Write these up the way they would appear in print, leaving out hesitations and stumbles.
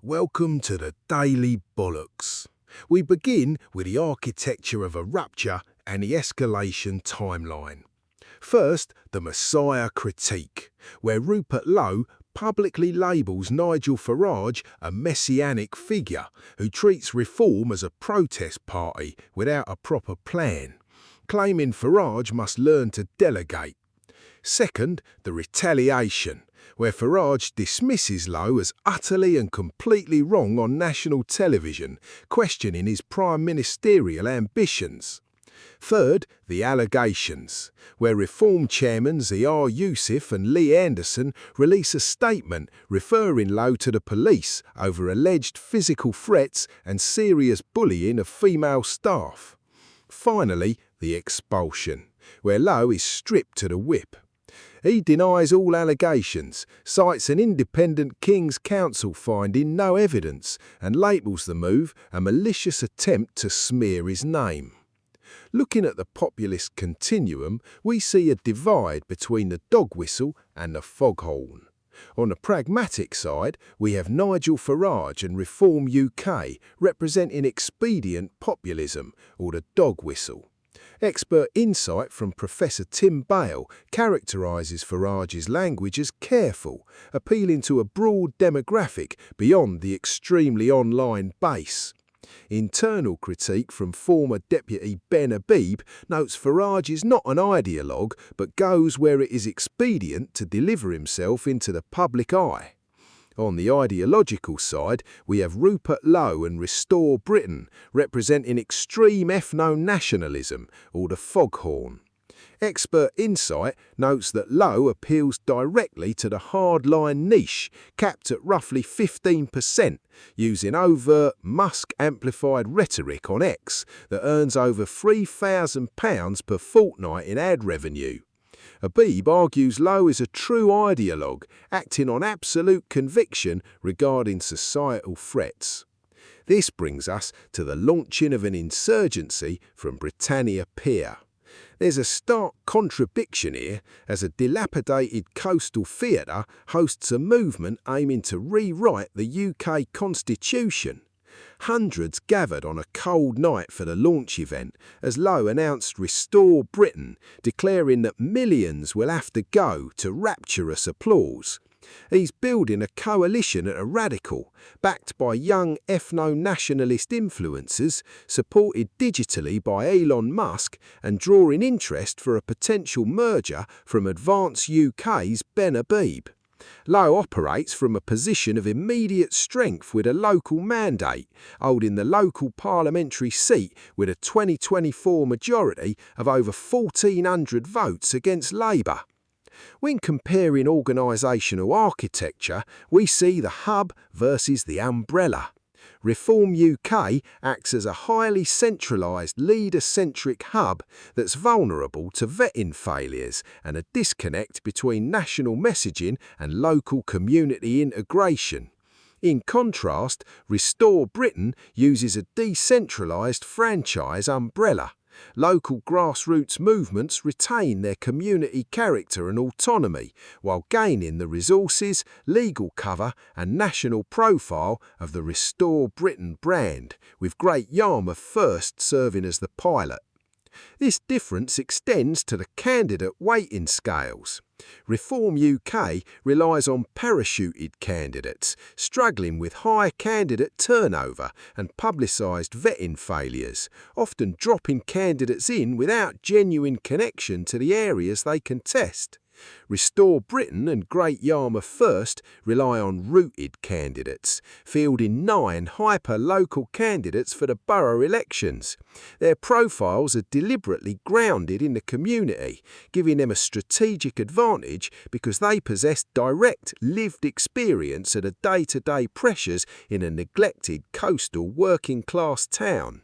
Welcome to the Daily Bollocks. We begin with the architecture of a rupture and the escalation timeline. First, the Messiah critique, where Rupert Lowe publicly labels Nigel Farage a messianic figure who treats reform as a protest party without a proper plan, claiming Farage must learn to delegate. Second, the retaliation, where Farage dismisses Lowe as utterly and completely wrong on national television, questioning his prime ministerial ambitions. Third, the allegations, where Reform chairmen Ziyar Youssef and Lee Anderson release a statement referring Lowe to the police over alleged physical threats and serious bullying of female staff. Finally, the expulsion, where Lowe is stripped to the whip. He denies all allegations, cites an independent King's Council finding no evidence, and labels the move a malicious attempt to smear his name. Looking at the populist continuum, we see a divide between the dog whistle and the foghorn. On the pragmatic side, we have Nigel Farage and Reform UK representing expedient populism, or the dog whistle. Expert insight from Professor Tim Bale characterises Farage's language as careful, appealing to a broad demographic beyond the extremely online base. Internal critique from former Deputy Ben Habib notes Farage is not an ideologue but goes where it is expedient to deliver himself into the public eye. On the ideological side, we have Rupert Lowe and Restore Britain, representing extreme ethnonationalism, or the foghorn. Expert insight notes that Lowe appeals directly to the hardline niche, capped at roughly 15%, using overt Musk-amplified rhetoric on X that earns over £3,000 per fortnight in ad revenue. Habib argues Lowe is a true ideologue, acting on absolute conviction regarding societal threats. This brings us to the launching of an insurgency from Britannia Pier. There's a stark contradiction here, as a dilapidated coastal theatre hosts a movement aiming to rewrite the UK Constitution. Hundreds gathered on a cold night for the launch event as Lowe announced Restore Britain, declaring that millions will have to go to rapturous applause. He's building a coalition at a radical, backed by young ethno-nationalist influencers, supported digitally by Elon Musk, and drawing interest for a potential merger from Advance UK's Ben Habib. Lowe operates from a position of immediate strength with a local mandate, holding the local parliamentary seat with a 2024 majority of over 1,400 votes against Labour. When comparing organisational architecture, we see the hub versus the umbrella. Reform UK acts as a highly centralised, leader-centric hub that's vulnerable to vetting failures and a disconnect between national messaging and local community integration. In contrast, Restore Britain uses a decentralised franchise umbrella. Local grassroots movements retain their community character and autonomy, while gaining the resources, legal cover and national profile of the Restore Britain brand, with Great Yarmouth first serving as the pilot. This difference extends to the candidate weighting scales. Reform UK relies on parachuted candidates, struggling with high candidate turnover and publicised vetting failures, often dropping candidates in without genuine connection to the areas they contest. Restore Britain and Great Yarmouth First rely on rooted candidates, fielding 9 hyper-local candidates for the borough elections. Their profiles are deliberately grounded in the community, giving them a strategic advantage because they possess direct, lived experience of the day-to-day pressures in a neglected coastal working-class town.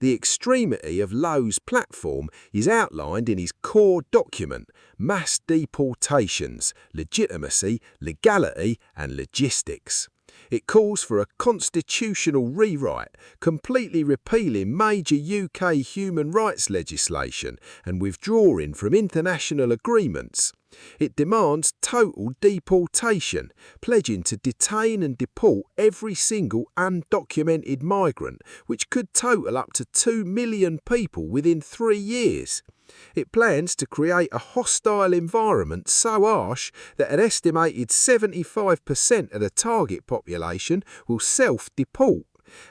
The extremity of Lowe's platform is outlined in his core document, Mass Deportations, Legitimacy, Legality and Logistics. It calls for a constitutional rewrite, completely repealing major UK human rights legislation and withdrawing from international agreements. It demands total deportation, pledging to detain and deport every single undocumented migrant, which could total up to 2 million people within 3 years. It plans to create a hostile environment so harsh that an estimated 75% of the target population will self-deport.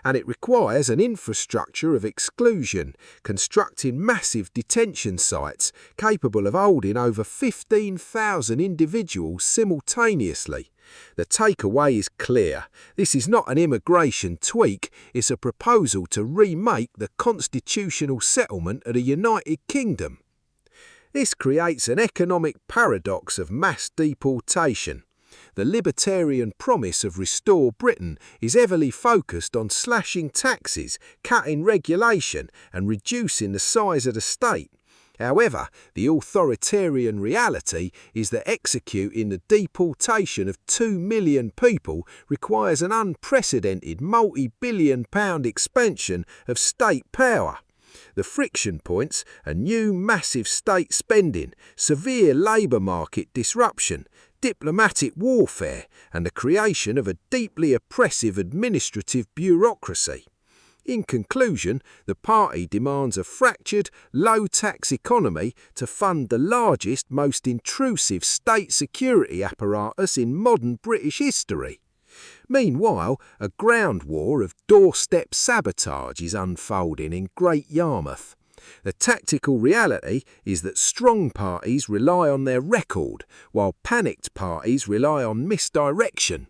And it requires an infrastructure of exclusion, constructing massive detention sites capable of holding over 15,000 individuals simultaneously. The takeaway is clear. This is not an immigration tweak, it's a proposal to remake the constitutional settlement of the United Kingdom. This creates an economic paradox of mass deportation. The libertarian promise of Restore Britain is heavily focused on slashing taxes, cutting regulation, and reducing the size of the state. However, the authoritarian reality is that executing the deportation of 2 million people requires an unprecedented multi-billion-pound expansion of state power. The friction points are new massive state spending, severe labour market disruption, diplomatic warfare, and the creation of a deeply oppressive administrative bureaucracy. In conclusion, the party demands a fractured, low-tax economy to fund the largest, most intrusive state security apparatus in modern British history. Meanwhile, a ground war of doorstep sabotage is unfolding in Great Yarmouth. The tactical reality is that strong parties rely on their record, while panicked parties rely on misdirection.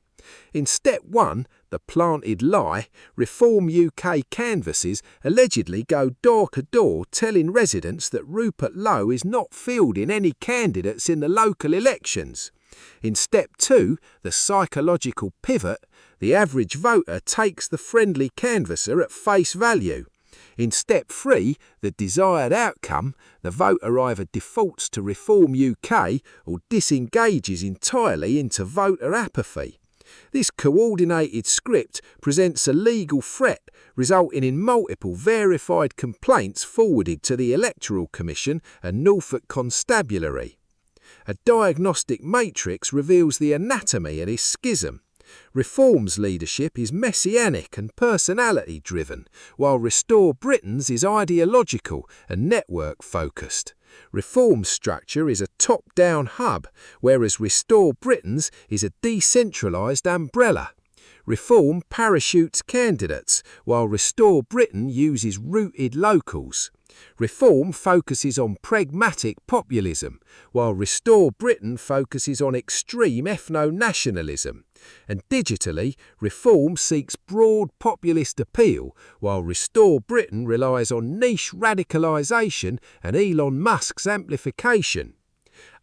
In step 1, the planted lie, Reform UK canvassers allegedly go door-to-door telling residents that Rupert Lowe is not fielding any candidates in the local elections. In step 2, the psychological pivot, the average voter takes the friendly canvasser at face value. In step 3, the desired outcome, the voter either defaults to Reform UK or disengages entirely into voter apathy. This coordinated script presents a legal threat, resulting in multiple verified complaints forwarded to the Electoral Commission and Norfolk Constabulary. A diagnostic matrix reveals the anatomy of this schism. Reform's leadership is messianic and personality-driven, while Restore Britain's is ideological and network-focused. Reform's structure is a top-down hub, whereas Restore Britain's is a decentralized umbrella. Reform parachutes candidates, while Restore Britain uses rooted locals. Reform focuses on pragmatic populism, while Restore Britain focuses on extreme ethnonationalism. And digitally, Reform seeks broad populist appeal, while Restore Britain relies on niche radicalisation and Elon Musk's amplification.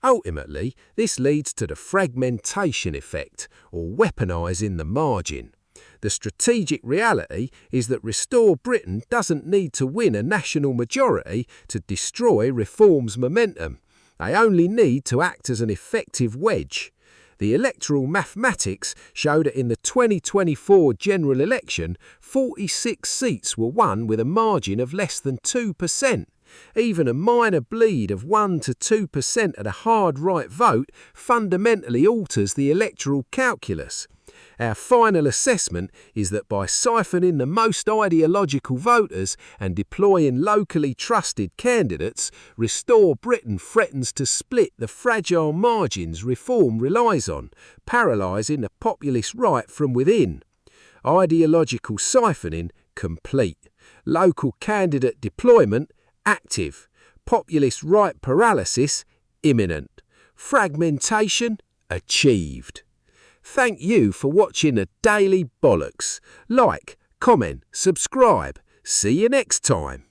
Ultimately, this leads to the fragmentation effect, or weaponizing the margin. The strategic reality is that Restore Britain doesn't need to win a national majority to destroy Reform's momentum. They only need to act as an effective wedge. The electoral mathematics show that in the 2024 general election, 46 seats were won with a margin of less than 2%. Even a minor bleed of 1 to 2% of the hard right vote fundamentally alters the electoral calculus. Our final assessment is that by siphoning the most ideological voters and deploying locally trusted candidates, Restore Britain threatens to split the fragile margins Reform relies on, paralysing the populist right from within. Ideological siphoning complete. Local candidate deployment active. Populist right paralysis imminent. Fragmentation achieved. Thank you for watching the Daily Bollocks. Like, comment, subscribe. See you next time.